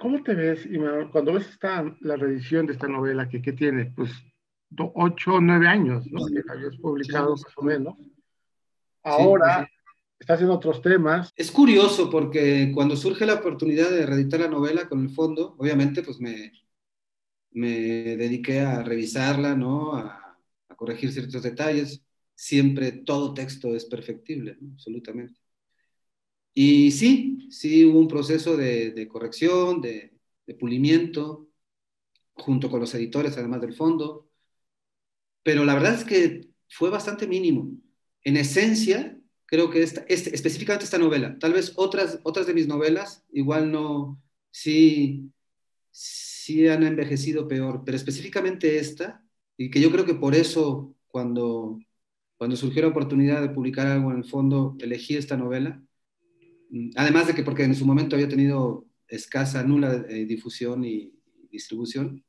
¿Cómo te ves, Imanol, cuando ves la reedición de esta novela que tiene, pues, 8 o 9 años, ¿no? Que habías publicado Sí, más o menos. sí, sí, Ahora sí. estás en otros temas. Es curioso porque cuando surge la oportunidad de reeditar la novela con el fondo, obviamente pues me dediqué a revisarla, ¿no? A corregir ciertos detalles. Siempre todo texto es perfectible, ¿no? Absolutamente. Y sí, sí hubo un proceso de corrección, de pulimiento, junto con los editores, además del fondo, pero la verdad es que fue bastante mínimo. En esencia, creo que específicamente esta novela, tal vez otras de mis novelas, igual no, sí, sí han envejecido peor, pero específicamente esta, y que yo creo que por eso cuando surgió la oportunidad de publicar algo en el fondo, elegí esta novela, además de que porque en su momento había tenido escasa, nula difusión y distribución,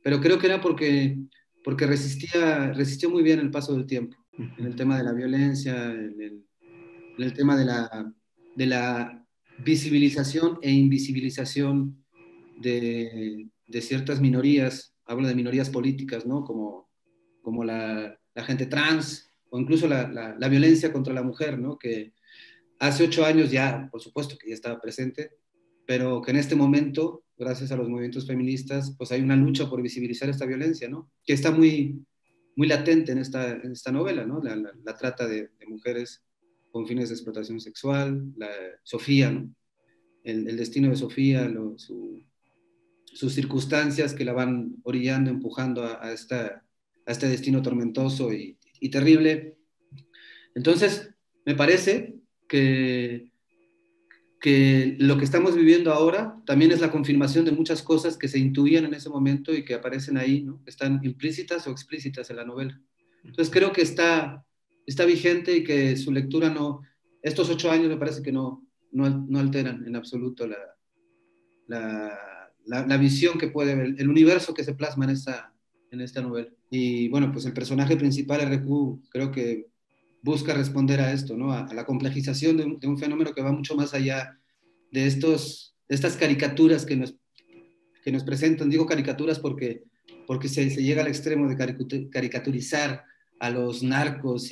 pero creo que era porque resistió muy bien el paso del tiempo, en el tema de la violencia, en el tema de la visibilización e invisibilización de ciertas minorías, hablo de minorías políticas, ¿no? Como la gente trans, o incluso la violencia contra la mujer, ¿no? Que hace 8 años ya, por supuesto que ya estaba presente, pero que en este momento, gracias a los movimientos feministas, pues hay una lucha por visibilizar esta violencia, ¿no? Que está muy, muy latente en esta novela, ¿no? La trata de mujeres con fines de explotación sexual, Sofía, ¿no? El destino de Sofía, sus circunstancias que la van orillando, empujando a este destino tormentoso y terrible. Entonces, me parece que lo que estamos viviendo ahora también es la confirmación de muchas cosas que se intuían en ese momento y que aparecen ahí, ¿no? Están implícitas o explícitas en la novela. Entonces creo que está vigente y que su lectura no, estos 8 años me parece que no alteran en absoluto la visión que puede ver, el universo que se plasma en esta novela. Y bueno, pues el personaje principal, RQ, creo que busca responder a esto, ¿no? A la complejización de un fenómeno que va mucho más allá de estas caricaturas que nos presentan. Digo caricaturas porque se llega al extremo de caricaturizar a los narcos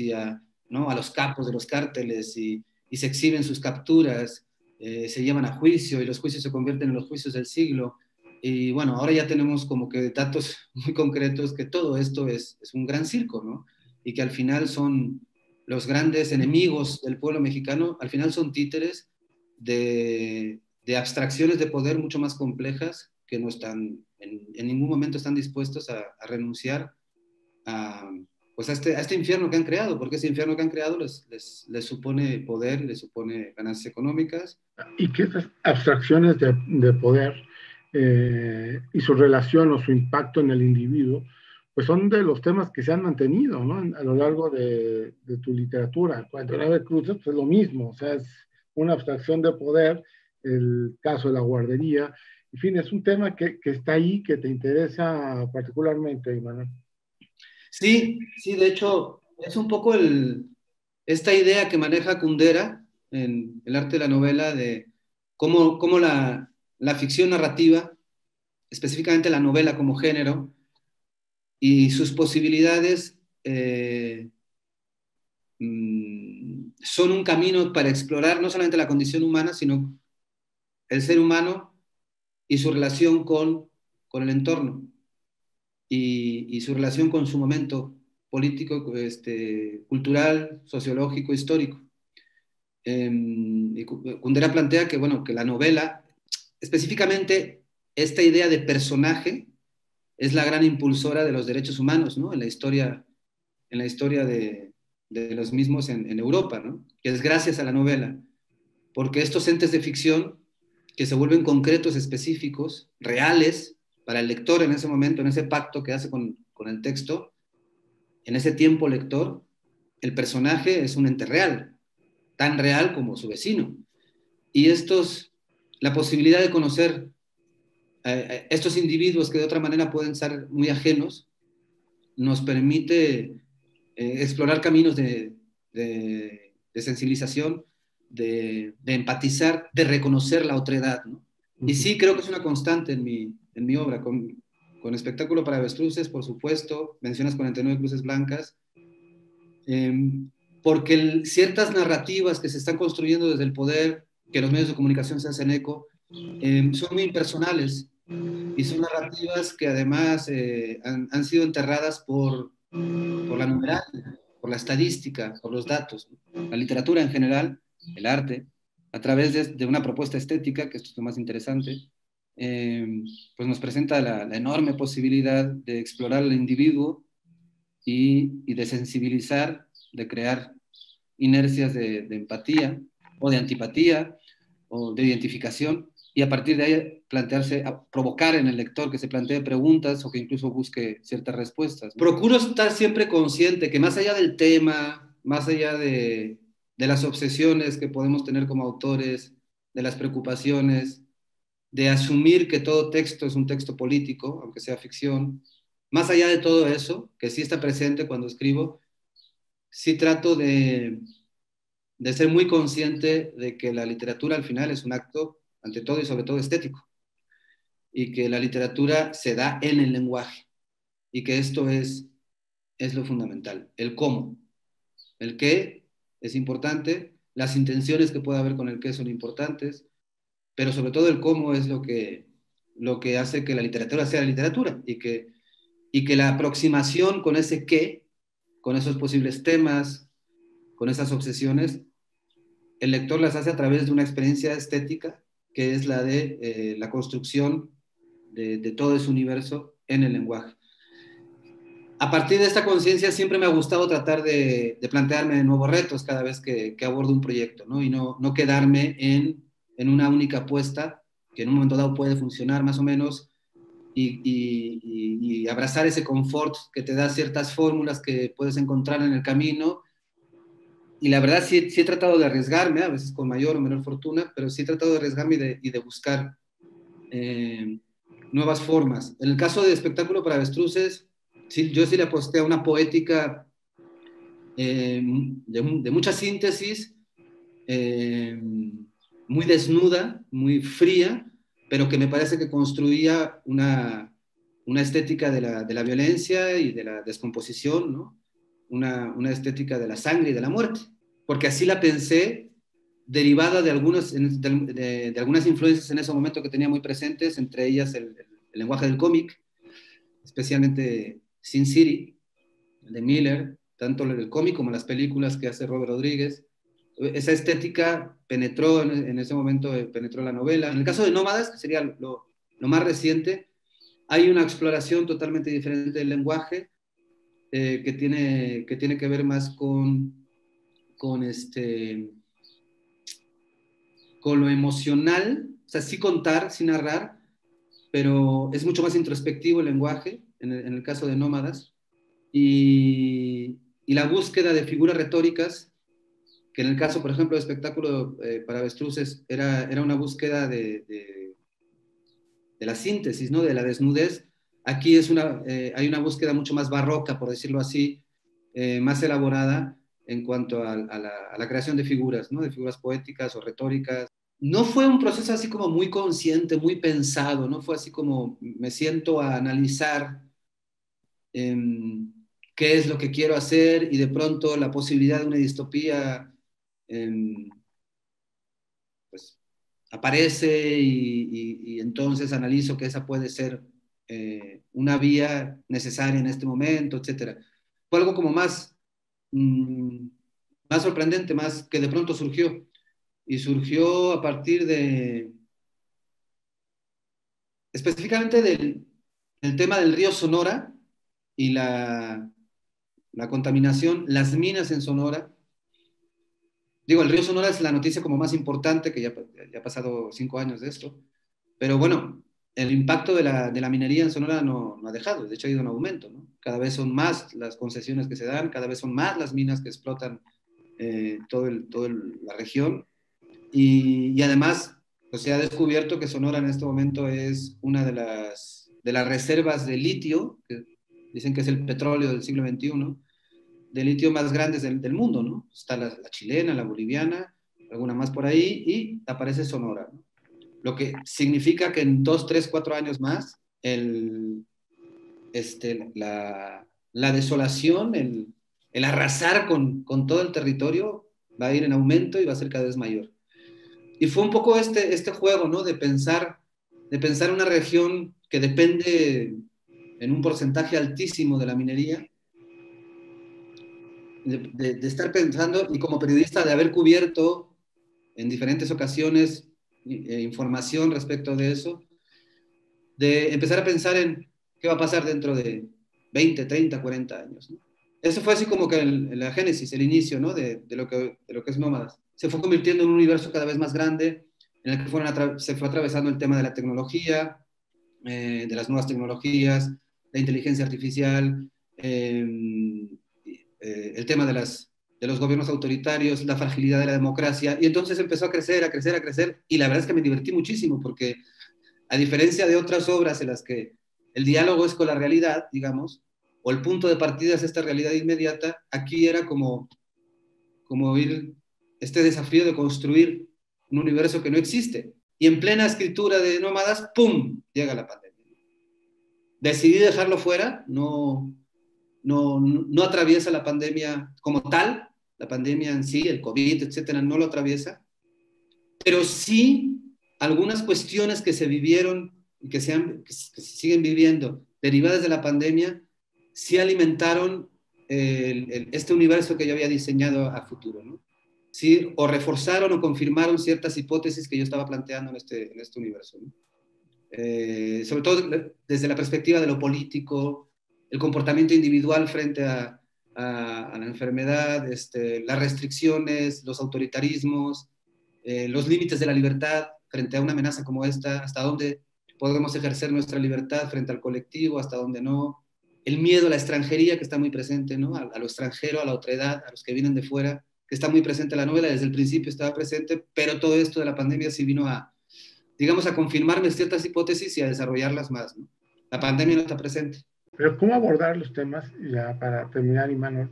¿no? A los capos de los cárteles y se exhiben sus capturas, se llevan a juicio y los juicios se convierten en los juicios del siglo. Y bueno, ahora ya tenemos como que datos muy concretos que todo esto es un gran circo, ¿no? Y que al final son los grandes enemigos del pueblo mexicano, al final son títeres de abstracciones de poder mucho más complejas que no están, en ningún momento están dispuestos a renunciar a, pues a este infierno que han creado, porque ese infierno que han creado les supone poder, les supone ganancias económicas. Y que esas abstracciones de poder y su relación o su impacto en el individuo, pues son de los temas que se han mantenido, ¿no? A lo largo de tu literatura. Cuando la Cruces, pues es lo mismo, o sea, es una abstracción de poder, el caso de la guardería, en fin, es un tema que está ahí, que te interesa particularmente, Manuel. Sí, sí, de hecho, es un poco esta idea que maneja Kundera en el arte de la novela de cómo la ficción narrativa, específicamente la novela como género, y sus posibilidades son un camino para explorar no solamente la condición humana, sino el ser humano y su relación con el entorno y su relación con su momento político, cultural, sociológico, histórico. Y Kundera plantea que, bueno, que la novela, específicamente esta idea de personaje, es la gran impulsora de los derechos humanos, ¿no? En la historia de los mismos en Europa, ¿no? Que es gracias a la novela, porque estos entes de ficción que se vuelven concretos, específicos, reales, para el lector en ese momento, en ese pacto que hace con el texto, en ese tiempo lector, el personaje es un ente real, tan real como su vecino. Y la posibilidad de conocer estos individuos que de otra manera pueden ser muy ajenos, nos permite explorar caminos de sensibilización, de empatizar, de reconocer la otredad, ¿no? Y sí, creo que es una constante en mi obra, con Espectáculo para Avestruces, por supuesto, mencionas 49 Cruces Blancas, eh, porque ciertas narrativas que se están construyendo desde el poder, que los medios de comunicación se hacen eco, son muy impersonales y son narrativas que además han sido enterradas por la numeralia, por la estadística, por los datos. La literatura en general, el arte, a través de una propuesta estética, que esto es lo más interesante, eh, pues nos presenta la enorme posibilidad de explorar al individuo y de sensibilizar, de crear inercias de empatía o de antipatía o de identificación, y a partir de ahí plantearse, provocar en el lector que se plantee preguntas o que incluso busque ciertas respuestas. Procuro estar siempre consciente que más allá del tema, más allá de las obsesiones que podemos tener como autores, de las preocupaciones, de asumir que todo texto es un texto político, aunque sea ficción, más allá de todo eso, que sí está presente cuando escribo, sí trato de ser muy consciente de que la literatura al final es un acto, ante todo y sobre todo, estético, y que la literatura se da en el lenguaje, y que esto es lo fundamental, el cómo. El qué es importante, las intenciones que pueda haber con el qué son importantes, pero sobre todo el cómo es lo que hace que la literatura sea literatura, y que la aproximación con ese qué, con esos posibles temas, con esas obsesiones, el lector las hace a través de una experiencia estética que es la de la construcción de todo ese universo en el lenguaje. A partir de esta conciencia siempre me ha gustado tratar de plantearme nuevos retos cada vez que abordo un proyecto, ¿no? Y no quedarme en una única apuesta que en un momento dado puede funcionar más o menos y abrazar ese confort que te da ciertas fórmulas que puedes encontrar en el camino. Y la verdad sí he tratado de arriesgarme, a veces con mayor o menor fortuna, pero sí he tratado de arriesgarme y de buscar eh, nuevas formas. En el caso de Espectáculo para Avestruces, sí, yo sí le aposté a una poética de mucha síntesis, eh, muy desnuda, muy fría, pero que me parece que construía una estética de la violencia y de la descomposición, ¿no? Una estética de la sangre y de la muerte, porque así la pensé, derivada de, de algunas influencias en ese momento que tenía muy presentes, entre ellas el lenguaje del cómic, especialmente Sin City, de Miller, tanto el cómic como las películas que hace Robert Rodríguez. Esa estética penetró en ese momento, penetró la novela. En el caso de Nómadas, que sería lo más reciente, hay una exploración totalmente diferente del lenguaje que tiene que ver más con, este, con lo emocional, o sea, sí contar, sí narrar, pero es mucho más introspectivo el lenguaje, en el caso de Nómadas, y la búsqueda de figuras retóricas, que en el caso, por ejemplo, de Espectáculo para Avestruces, era una búsqueda de la síntesis, ¿no? De la desnudez. Aquí hay una búsqueda mucho más barroca, por decirlo así, más elaborada en cuanto a la creación de figuras, ¿no? De figuras poéticas o retóricas. No fue un proceso así como muy consciente, muy pensado, no fue así como me siento a analizar eh, qué es lo que quiero hacer y de pronto la posibilidad de una distopía eh, pues aparece y entonces analizo que esa puede ser una vía necesaria en este momento, etcétera. Fue algo como mmm, más sorprendente, más que de pronto surgió. Y surgió a partir específicamente del tema del río Sonora y la contaminación, las minas en Sonora. Digo, el río Sonora es la noticia como más importante, que ya ha pasado 5 años de esto, pero bueno, el impacto de la minería en Sonora no ha dejado, de hecho ha ido en aumento, ¿no? Cada vez son más las concesiones que se dan, cada vez son más las minas que explotan toda la región, y además pues, se ha descubierto que Sonora en este momento es una de las reservas de litio, que dicen que es el petróleo del siglo XXI, de litio más grandes del mundo, ¿no? Está la chilena, la boliviana, alguna más por ahí, y aparece Sonora, ¿no? lo que significa que en 2, 3, 4 años más, la desolación, el arrasar con todo el territorio va a ir en aumento y va a ser cada vez mayor. Y fue un poco este juego, ¿no? De pensar una región que depende en un porcentaje altísimo de la minería, de estar pensando, y como periodista de haber cubierto en diferentes ocasiones información respecto de eso, de empezar a pensar en qué va a pasar dentro de 20, 30, 40 años, ¿no? Eso fue así como que la génesis, el inicio, ¿no? de lo que es Nómadas. Se fue convirtiendo en un universo cada vez más grande, en el que se fue atravesando el tema de la tecnología, de las nuevas tecnologías, la inteligencia artificial, el tema de los gobiernos autoritarios, la fragilidad de la democracia, y entonces empezó a crecer, a crecer, a crecer, y la verdad es que me divertí muchísimo, porque a diferencia de otras obras en las que el diálogo es con la realidad, digamos, o el punto de partida es esta realidad inmediata, aquí era como ir este desafío de construir un universo que no existe. Y en plena escritura de Nómadas, ¡pum!, llega la pandemia. Decidí dejarlo fuera, no atraviesa la pandemia como tal, la pandemia en sí, el COVID, etcétera, no lo atraviesa, pero sí algunas cuestiones que se vivieron y que se siguen viviendo derivadas de la pandemia, sí alimentaron este universo que yo había diseñado a futuro, ¿no? Sí, o reforzaron o confirmaron ciertas hipótesis que yo estaba planteando en este universo, ¿no? Sobre todo desde la perspectiva de lo político, el comportamiento individual frente a la enfermedad, las restricciones, los autoritarismos, los límites de la libertad frente a una amenaza como esta, hasta dónde podemos ejercer nuestra libertad frente al colectivo, hasta dónde no, el miedo a la extranjería que está muy presente, ¿no? A lo extranjero, a la otredad, a los que vienen de fuera, que está muy presente en la novela, desde el principio estaba presente, pero todo esto de la pandemia sí vino digamos, a confirmarme ciertas hipótesis y a desarrollarlas más, ¿no? La pandemia no está presente. Pero ¿cómo abordar los temas, ya para terminar, Imanol,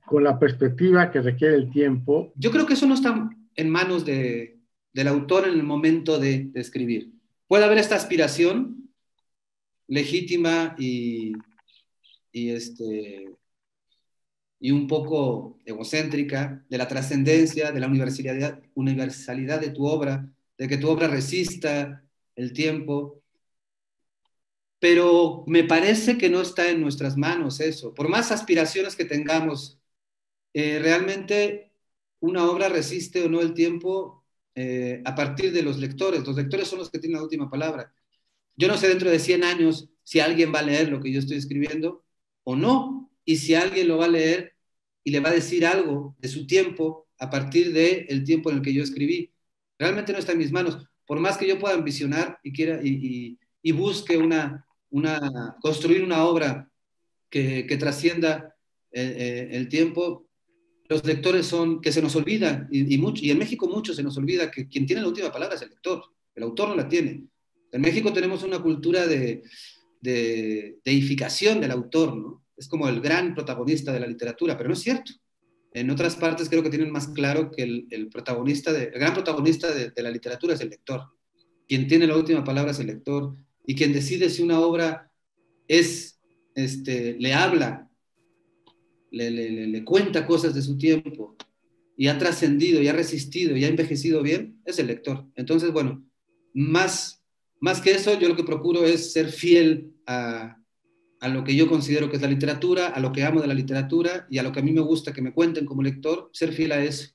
con la perspectiva que requiere el tiempo? Yo creo que eso no está en manos del autor en el momento de escribir. Puede haber esta aspiración legítima y un poco egocéntrica de la trascendencia, de la universalidad de tu obra, de que tu obra resista el tiempo, pero me parece que no está en nuestras manos eso. Por más aspiraciones que tengamos, realmente una obra resiste o no el tiempo a partir de los lectores. Los lectores son los que tienen la última palabra. Yo no sé dentro de 100 años si alguien va a leer lo que yo estoy escribiendo o no, y si alguien lo va a leer y le va a decir algo de su tiempo a partir del tiempo en el que yo escribí. Realmente no está en mis manos. Por más que yo pueda ambicionar y quiera y busque construir una obra que trascienda el tiempo, los lectores son, que se nos olvida, y en México mucho se nos olvida que quien tiene la última palabra es el lector, el autor no la tiene. En México tenemos una cultura de deificación del autor, ¿no? Es como el gran protagonista de la literatura, pero no es cierto. En otras partes creo que tienen más claro que el gran protagonista de la literatura es el lector. Quien tiene la última palabra es el lector, y quien decide si una obra le habla, le cuenta cosas de su tiempo, y ha trascendido, y ha resistido, y ha envejecido bien, es el lector. Entonces, bueno, más que eso, yo lo que procuro es ser fiel a lo que yo considero que es la literatura, a lo que amo de la literatura y a lo que a mí me gusta que me cuenten como lector, ser fiel a eso.